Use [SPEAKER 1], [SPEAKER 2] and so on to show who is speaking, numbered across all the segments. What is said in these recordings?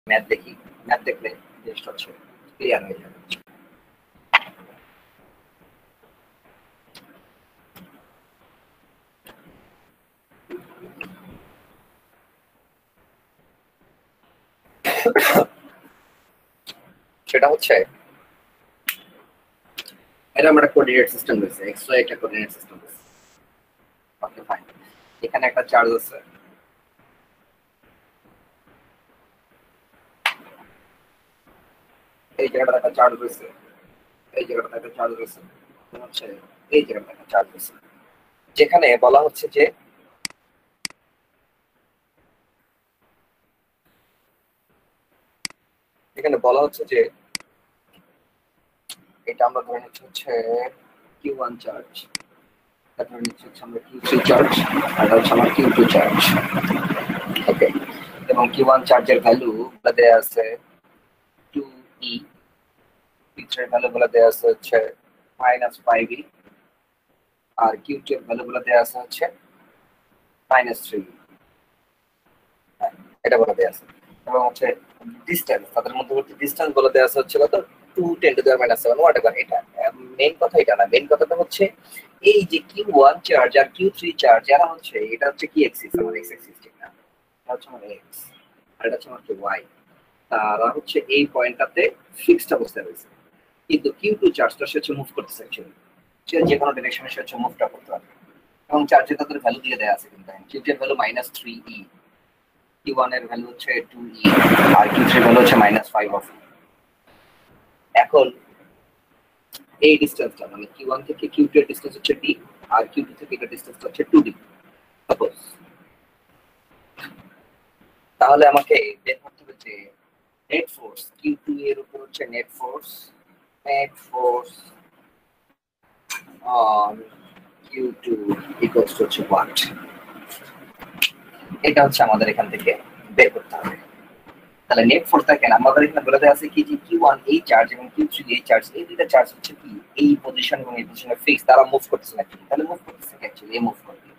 [SPEAKER 1] Math দেখি, math দেখলে জিনিসটা হচ্ছে ক্লিয়ার হয়ে যাবে। সেটা হচ্ছে এটা আমরা কোঅর্ডিনেট সিস্টেম রয়েছে, এক্স ওয়াই একটা কোঅর্ডিনেট সিস্টেম রয়েছে। ওকে ফাইন, এখানে একটা চার্জ আছে, এই জায়গাটা একটা চার্জ রয়েছে, এই জায়গাটা একটা চার্জ রয়েছে, হচ্ছে এই জায়গাটা একটা চার্জ রয়েছে, যেখানে বলা হচ্ছে যে এখানে বলা হচ্ছে যে এটা আমরা ধরে নিচ্ছি হচ্ছে Q1 চার্জ, এটা ধরে নিচ্ছি হচ্ছে আমরা Q3 চার্জ, আর এটা হচ্ছে আমার Q2 চার্জ। ওকে, এবং Q1 চার্জের ভ্যালু দেয়া আছে 2e, Q3 এর ভ্যালু দেয়া আছে হচ্ছে -5e, আর Q2 এর ভ্যালু দেয়া আছে হচ্ছে -3, এটা বলে দেয়া আছে। এবং হচ্ছে ডিসটেন্স, তাদের মধ্যবর্তী ডিসটেন্স বলে দেয়া আছে হচ্ছে কত, 2 × 10⁻⁷ হোয়াটএভার। এটা মেইন কথা এটা না, মেইন কথাটা হচ্ছে এই যে Q1 চার্জ আর Q3 চার্জ এরা হচ্ছে, এটা হচ্ছে কি এক্সিস, আমার এক্স এক্সিস, ঠিক না? এটা হচ্ছে আমার এক্স আর এটা হচ্ছে আমার ওয়াই। তারা হচ্ছে এই পয়েন্টটাতে ফিক্সড অবস্থায় রয়েছে, কিন্তু Q2 চার্জটা সে হচ্ছে মুভ করতেছে অ্যাকচুয়ালি, সে যে কোনো ডিরেকশনে সে হচ্ছে মুভটা করতে পারে। এবং চার্জে তাদের ভ্যালু দিয়ে দেয়া আছে, কিন্তু Q2 এর ভ্যালু -3e, Q1 এর ভ্যালু হচ্ছে 2e, আর Q3 এর ভ্যালু হচ্ছে -5 অফ। এখন এই ডিসটেন্সটা মানে Q1 থেকে Q2 এর ডিসটেন্স হচ্ছে d, আর Q2 থেকে এর ডিসটেন্স হচ্ছে 2d সাপোজ। তাহলে আমাকে বের করতে হবে যে নেট ফোর্স Q2 এর উপর হচ্ছে net force on Q2 equals to হচ্ছে what, এটা হচ্ছে আমাদের এখান থেকে বের করতে হবে। তাহলে নেট ফোর্সটা কেন আমাদের এখানে বলে দেওয়া আছে কি যে Q1 এই চার্জ এবং Q3 এই চার্জ, এই দুইটা চার্জ হচ্ছে কি এই পজিশন এবং এই পজিশনে ফিক্স, তারা মুভ করতেছে না, তাহলে মুভ করতেছে অ্যাকচুয়ালি মুভ করবে।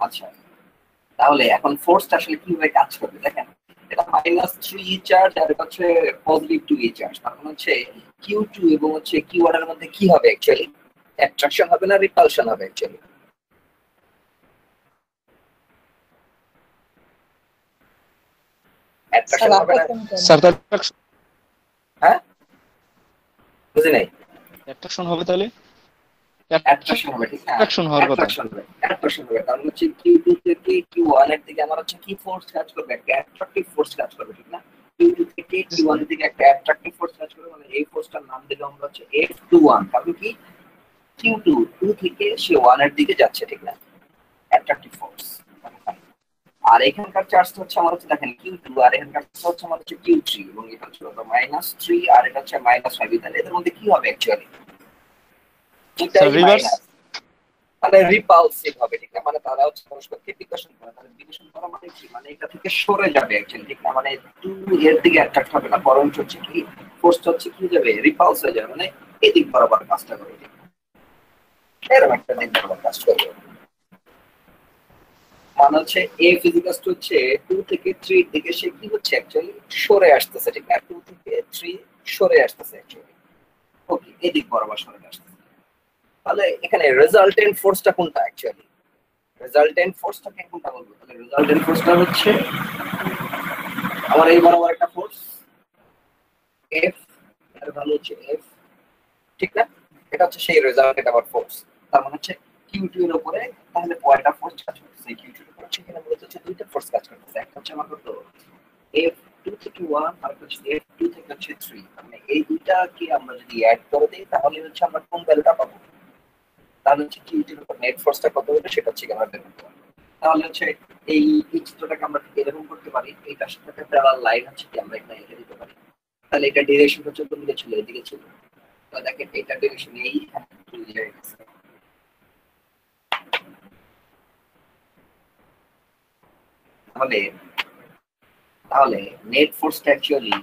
[SPEAKER 1] আচ্ছা, তাহলে এখন ফোর্সটা আসলে কিভাবে কাজ করবে দেখেন, এটা -3 চার্জ আর এটা হচ্ছে +2 চার্জ, তখন হচ্ছে Q2 এবং হচ্ছে Q1 এর মধ্যে কি হবে অ্যাকচুয়ালি, অ্যাট্রাকশন হবে না রিপালশন হবে অ্যাকচুয়ালি? অ্যাট্রাকশন হবে না
[SPEAKER 2] স্যার
[SPEAKER 1] হ্যাঁ, বুঝি নাই।
[SPEAKER 2] অ্যাট্রাকশন হবে, তাহলে
[SPEAKER 1] অ্যাট্রাকশন হবে, ঠিক না?
[SPEAKER 2] অ্যাট্রাকশন হওয়ার কথা।
[SPEAKER 1] অ্যাট্রাকশন হবে কারণ হচ্ছে Q2 থেকে Q1 এর দিকে আমার হচ্ছে কি ফোর্স কাজ করবে, একটা অ্যাট্রাকটিভ ফোর্স কাজ করবে, ঠিক না? Q2 থেকে Q1 এর দিকে একটা অ্যাট্রাকটিভ ফোর্স কাজ করবে, মানে এই ফোর্সটার নাম দিলাম আমরা হচ্ছে F21, কারণ কি Q2 2 থেকে সে 1 এর দিকে যাচ্ছে, ঠিক না? Attractive force. আর এখানকার চার্জটা হচ্ছে আমার হচ্ছে দেখেন Q2, আর এখানকার চার্জটা হচ্ছে আমার হচ্ছে Q3, এবং এটা হচ্ছে -3 আর এটা হচ্ছে -5, তাহলে এদের মধ্যে কি হবে অ্যাকচুয়ালি, এটাই মাইনাস, মানে রিপালসিভ হবে, ঠিক না? মানে তারা হচ্ছে পরস্পরকে বিকর্ষণ করে, তাহলে বিকর্ষণ করা মানে কি, মানে এটা থেকে সরে যাবে অ্যাকচুয়ালি, ঠিক না? মানে 2 এর দিকে অ্যাট্রাক্ট হবে না, বরং হচ্ছে কি ফোর্সটা হচ্ছে কি যাবে, রিপালস হয়ে যাবে, মানে এদিক বরাবর কাজটা করবে, ঠিক না? এরকম একটা দিক বরাবর কাজ করবে, মানে হচ্ছে এ ফিজিক্যাল হচ্ছে 2 থেকে 3 এর দিকে সে কি হচ্ছে অ্যাকচুয়ালি সরে আসতেছে, ঠিক না? 2 থেকে 3 সরে আসতেছে অ্যাকচুয়ালি, ওকে এদিক বরাবর সরে আসতেছে। তাহলে এখানে রেজাল্টেন্ট ফোর্সটা কোনটা অ্যাকচুয়ালি, রেজাল্টেন্ট ফোর্সটাকে কোনটা বলবো? তাহলে রেজাল্টেন্ট ফোর্সটা হচ্ছে আমার এই বরাবর একটা ফোর্স F, এর ভ্যালু হচ্ছে F, ঠিক না? এটা হচ্ছে সেই রেজাল্টেন্ট আবার ফোর্স, তার মানে হচ্ছে Q2 এর উপরে তাহলে কয়টা ফোর্স কাজ করতেছে, Q2 এর উপরে সেখানে মূলত হচ্ছে দুইটা ফোর্স কাজ করতেছে, একটা হচ্ছে আমার কত F2 থেকে 1 আর হচ্ছে F2 থেকে হচ্ছে 3, মানে এই দুইটাকে আমরা যদি অ্যাড করে দেই তাহলে হচ্ছে আমরা কোন ভ্যালুটা পাবো, তাহলে হচ্ছে Q2 এর উপর নেট ফোর্সটা কত হবে সেটা হচ্ছে আমরা বের করতে পারবো। তাহলে হচ্ছে এই চিত্রটাকে আমরা এরকম করতে পারি, এইটার সাথে একটা প্যারালাল লাইন হচ্ছে কি আমরা এখানে এঁকে দিতে পারি, তাহলে এটা ডিরেকশন হচ্ছে কোন দিকে ছিল, এদিকে ছিল, তো দেখেন এটা ডিরেকশন এই হয়ে গেছে। তাহলে তাহলে নেট ফোর্সটা অ্যাকচুয়ালি,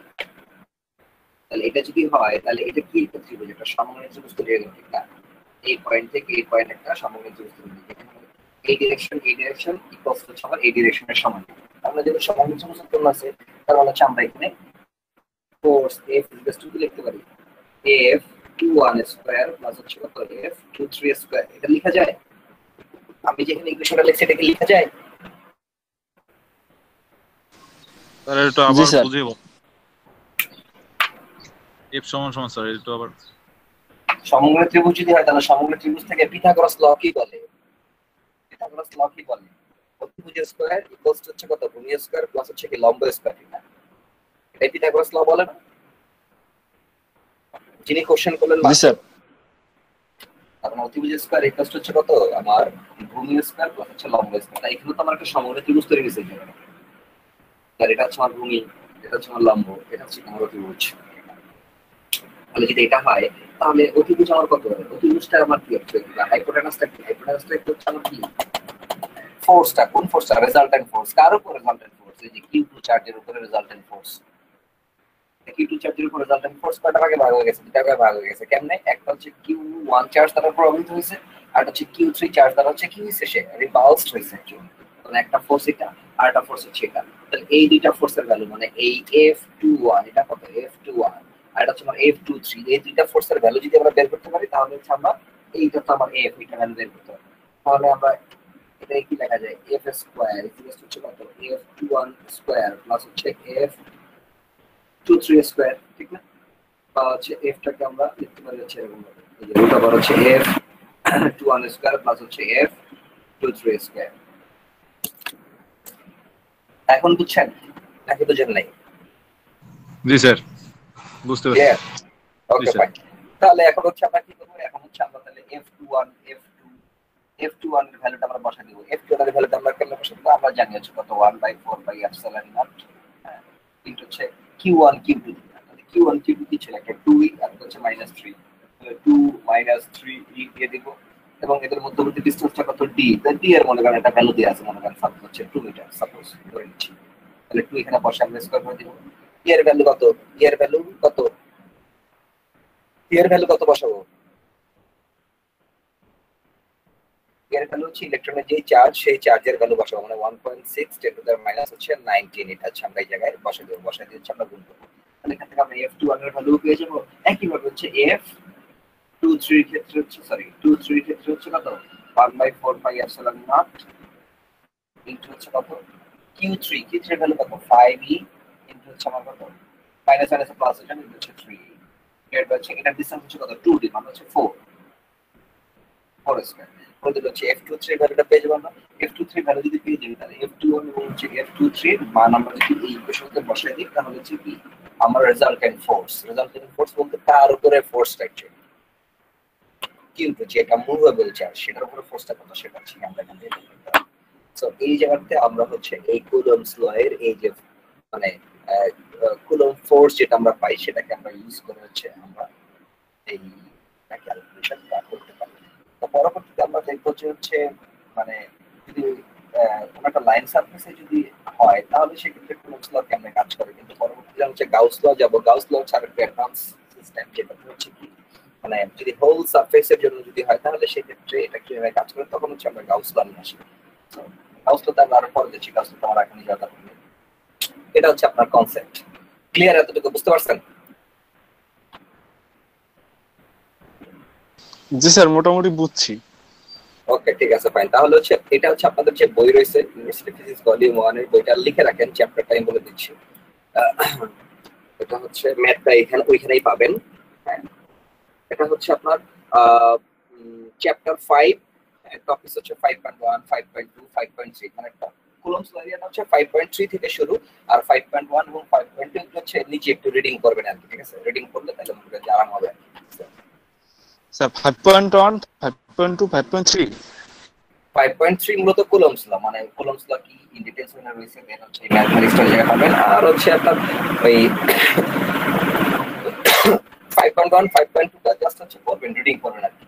[SPEAKER 1] তাহলে এটা যদি হয় তাহলে এটা কি একটা ত্রিভুজ, একটা সমকোণী ত্রিভুজ তৈরি হবে, ঠিক না? এই পয়েন্ট থেকে এই পয়েন্ট একটা সমকোণী ত্রিভুজ তৈরি হবে, এই ডিরেকশন ইকুয়ালস টু আমার এই ডিরেকশনের সমান, আমরা যেটা সমগ্র সমীকরণ আছে তার মানে হচ্ছে আমরা এখানে ফোর্স F = 2 লিখতে পারি F21 স্কয়ার প্লাস হচ্ছে কত F23 স্কয়ার। এটা লেখা যায়? আমি যেখানে ইকুয়েশনটা লিখছি এটা কি লেখা যায়?
[SPEAKER 3] স্যার এটা
[SPEAKER 2] জি
[SPEAKER 3] আবার
[SPEAKER 2] স্যার।
[SPEAKER 3] বুঝিয়ে বল। F সমান সমান স্যার এটা আবার
[SPEAKER 1] সমগ্র ত্রিভুজ যদি হয় তাহলে সমগ্র ত্রিভুজ থেকে পিথাগোরাস ল কি বলে? পিথাগোরাস ল কি বলে? অতিভুজের স্কয়ার ইকুয়ালস হচ্ছে কত ভূমি স্কয়ার প্লাস হচ্ছে কি লম্ব স্কয়ার, ঠিক না? এই পিথাগোরাস ল বলে না? যিনি কোশ্চেন করলেন
[SPEAKER 2] জি স্যার।
[SPEAKER 1] তার মানে অতিভুজের স্কয়ার ইকুয়ালস হচ্ছে কত আমার ভূমি স্কয়ার প্লাস হচ্ছে লম্ব স্কয়ার। তাই এখানে তো আমার একটা সমগ্র ত্রিভুজ তৈরি হয়েছে এখানে। আর এটা হচ্ছে আমার ভূমি, এটা হচ্ছে আমার লম্ব, এটা হচ্ছে আমার অতিভুজ। তাহলে যদি এটা হয় তাহলে অতিভুজ আমার কত হবে? অতিভুজটা আমার কি হচ্ছে? হাইপোটেনাসটা কি? হাইপোটেনাসটা হচ্ছে আমার কি? ফোর্সটা, কোন ফোর্সটা? Resultant force. কার উপর রেজাল্টেন্ট ফোর্স? এই যে Q2 চার্জের উপরে রেজাল্টেন্ট ফোর্স। Q2 চার্জের উপর রেজাল্টেন্ট ফোর্স কয়টা ভাগে ভাগ হয়ে গেছে? দুটা ভাগে ভাগ হয়ে গেছে। কেমনে? একটা হচ্ছে Q1 চার্জ দ্বারা প্রভাবিত হয়েছে, আর একটা হচ্ছে Q3 চার্জ দ্বারা হচ্ছে কি হয়েছে? সে রিপালসড হয়েছে অ্যাকচুয়ালি। তাহলে একটা ফোর্স এটা আর একটা ফোর্স হচ্ছে এটা। তাহলে এই দুইটা ফোর্সের ভ্যালু মানে এই F21 এটা কত? F21 আর এটা হচ্ছে আমার F23। এই দুইটা ফোর্সের ভ্যালু যদি আমরা বের করতে পারি তাহলে হচ্ছে আমরা এইটা তো আমার F এটা ভ্যালু বের করতে পারি। তাহলে আমরা এটা কি লেখা যায়? F স্কয়ার ইকুয়াল হচ্ছে কত? F21 স্কয়ার প্লাস হচ্ছে F23 স্কয়ার, ঠিক না? বা হচ্ছে F টাকে আমরা লিখতে পারি হচ্ছে এরকম ভাবে, এই যে রুট ওভার হচ্ছে F21 স্কয়ার প্লাস হচ্ছে F23 স্কয়ার। এখন বুঝছেন নাকি বুঝেন নাই?
[SPEAKER 3] জি স্যার বুঝতে পারছি।
[SPEAKER 1] Okay fine. তাহলে এখন হচ্ছে আমরা কি করব? এখন হচ্ছে আমরা তাহলে F21 F21 এর ভ্যালুটা আমরা বসাই দেব। F21 এর ভ্যালুটা আমরা কেমনে বসাবো? আমরা জানি হচ্ছে কত 1/4/ε0 ইনটু হচ্ছে Q1 Q2। তাহলে Q1 Q2 কি ছিল? একটা 2 আর হচ্ছে -3। তাহলে 2 -3 দিয়ে দেব এবং এদের মধ্যবর্তী ডিসটেন্সটা কত? d। তাহলে d এর মনে করেন একটা ভ্যালু দেয়া আছে, মনে করেন সাপোজ হচ্ছে 2 মিটার সাপোজ ধরে নিচ্ছি। তাহলে 2 এখানে বসে আমরা স্কয়ার করে দেব। এর ভ্যালু কত? এর ভ্যালু কত? এর ভ্যালু কত বসাবো? এর ভ্যালু হচ্ছে ইলেকট্রনের যে চার্জ সেই চার্জের ভ্যালু বসাবো, মানে 1.6 × 10⁻⁻19 এটা হচ্ছে আমরা এই জায়গায় বসাই দেব। বসাই দিয়ে হচ্ছে আমরা গুণ করব। তাহলে এখান থেকে আমরা F21 এর ভ্যালু পেয়ে যাব। একই ভাবে হচ্ছে F23 এর ক্ষেত্রে হচ্ছে 23 এর ক্ষেত্রে হচ্ছে কত? 1/4πε0 ইনটু হচ্ছে কত? Q3 এর ভ্যালু কত? 5e ইনটু হচ্ছে আমার কত? মাইনাস মাইনাস প্লাস হচ্ছে ইনটু হচ্ছে 3 এর হচ্ছে এটা ডিসটেন্স হচ্ছে কত? 2d মানে হচ্ছে 4 স্কয়ার। করে দিলে হচ্ছে F23 এর ভ্যালুটা পেয়ে যাবো আমরা। F23 ভ্যালু যদি পেয়ে যাই তাহলে F21 এবং হচ্ছে F23 এর মান আমরা যদি এই ইকুয়েশনতে বসাই দিই তাহলে হচ্ছে কি আমার রেজাল্টেন্ট ফোর্স বলতে তার উপরে ফোর্সটা অ্যাকচুয়ালি কিন্তু যেটা মুভেবল চার্জ সেটার উপরে ফোর্সটা কত সেটা হচ্ছে আমরা এখান থেকে বের করতে পারি। সো এই জায়গাতে আমরা হচ্ছে এই কুলম্বস ল এর এই যে মানে কুলম্ব ফোর্স যেটা আমরা পাই সেটাকে আমরা ইউজ করে হচ্ছে আমরা এই ক্যালকুলেশনটা করতে পারি। তো পরবর্তীতে আমরা দেখবো যে হচ্ছে মানে যদি কোনো একটা লাইন সারফেসে যদি হয় তাহলে সেক্ষেত্রে কুলম্বস ল কেমনে কাজ করে, কিন্তু পরবর্তীতে হচ্ছে গাউস ল যাব। গাউস ল হচ্ছে আরেকটা অ্যাডভান্স সিস্টেম যেটা হচ্ছে কি মানে যদি হোল সারফেসের জন্য যদি হয় তাহলে সেক্ষেত্রে এটা কিভাবে কাজ করে তখন হচ্ছে আমরা গাউস ল নিয়ে আসি। গাউস ল তো আমরা আরো পরে দেখছি, গাউস ল তো আমরা এখনই যাওয়া দরকার নেই। এটা হচ্ছে আপনার কনসেপ্ট। ক্লিয়ার? এতটুকু বুঝতে পারছেন?
[SPEAKER 2] জি স্যার মোটামুটি বুঝছি।
[SPEAKER 1] ওকে ঠিক আছে ফাইন। তাহলে হচ্ছে এটা হচ্ছে আপনাদের যে বই রয়েছে ইউনিভার্সিটি ফিজিক্স ভলিউম 1 এর বইটা লিখে রাখেন, চ্যাপ্টারটা আমি বলে দিচ্ছি। এটা হচ্ছে ম্যাথটা এখানে ওইখানেই পাবেন। হ্যাঁ এটা হচ্ছে আপনার চ্যাপ্টার 5 টপিক হচ্ছে 5.1 5.2 5.3 মানে একটা কুলম্বস ল এরিয়াটা হচ্ছে 5.3 থেকে শুরু আর 5.1 এবং 5.2 হচ্ছে নিচে একটু রিডিং করবেন আর কি, ঠিক আছে? রিডিং করলে তাহলে মনে করেন আরাম হবে।
[SPEAKER 2] স্যার 5.1 5.2 5.3
[SPEAKER 1] 5.3 মূলত কুলম্বস ল, মানে কুলম্বস ল কি ইন ডিটেইলস মানে রয়েছে দেন হচ্ছে ম্যাথমেটিক্সটা জায়গা পাবেন। আর হচ্ছে আপনার ওই 5.1 5.2 টা জাস্ট হচ্ছে করবেন, রিডিং করবেন আর কি।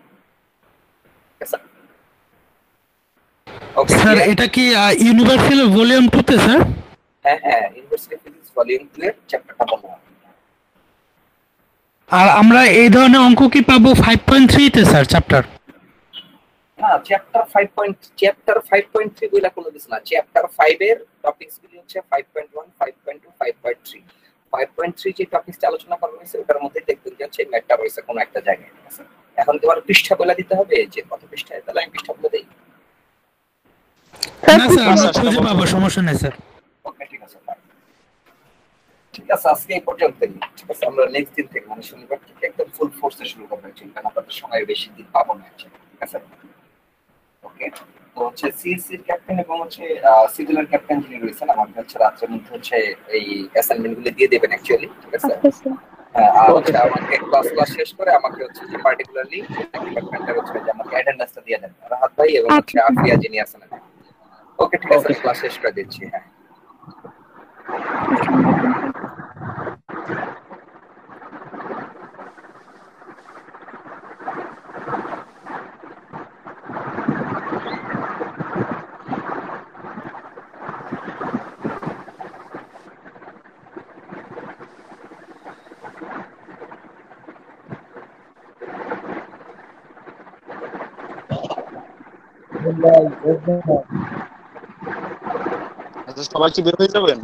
[SPEAKER 1] ওকে
[SPEAKER 4] স্যার এটা কি ইউনিভার্সিটি ভলিউম 2 তে স্যার?
[SPEAKER 1] হ্যাঁ হ্যাঁ ইউনিভার্সিটি ফিজিক্স ভলিউম 2 এর চ্যাপ্টারটা বললাম।
[SPEAKER 4] আর আমরা এই ধরনের অঙ্ক কি পাবো 5.3 তে স্যার চ্যাপ্টার?
[SPEAKER 1] না, চ্যাপ্টার 5.3 বইলা কোনো কিছু না। চ্যাপ্টার 5 এর টপিকস গুলি হচ্ছে 5.1, 5.2, 5.3। 5.3 যে টপিকসটা আলোচনা করা হয়েছে ওটার মধ্যে দেখবেন যে হচ্ছে ম্যাটার হয়েছে কোনো একটা জায়গায়, ঠিক আছে? এখন তোমার পৃষ্ঠা বলে দিতে হবে যে কত পৃষ্ঠায়, তাহলে আমি পৃষ্ঠা বলে দেই।
[SPEAKER 4] না স্যার, আমরা খুঁজে পাবো, সমস্যা নেই স্যার।
[SPEAKER 1] ওকে, ঠিক আছে, fine। ঠিক আছে, আজকে এই পর্যন্তই। ঠিক আছে, আমরা নেক্সট দিন থেকে মানে শনিবার থেকে একদম ফুল ফোর্সে শুরু করবো অ্যাকচুয়ালি, কারণ আপনাদের সময় বেশি দিন পাবো না actually, ঠিক আছে? ওকে, তো হচ্ছে সিএসসি এর ক্যাপ্টেন এবং হচ্ছে সিভিলের ক্যাপ্টেন যিনি রয়েছেন আমাকে হচ্ছে রাত্রের মধ্যে হচ্ছে এই অ্যাসাইনমেন্ট গুলো দিয়ে দেবেন অ্যাকচুয়ালি, ঠিক আছে? আর হচ্ছে আমাকে ক্লাস শেষ করে আমাকে হচ্ছে যে পার্টিকুলারলি ডিপার্টমেন্টের হচ্ছে যে আমাকে অ্যাটেন্ডেন্সটা দিয়ে দেন রাহাত ভাই এবং হচ্ছে আফিয়া যিনি আছেন। ওকে, ঠিক আছে, ক্লাস শেষ করে দিচ্ছি। হ্যাঁ,
[SPEAKER 2] আচ্ছা, সবাই কি বের হয়ে যাবেন?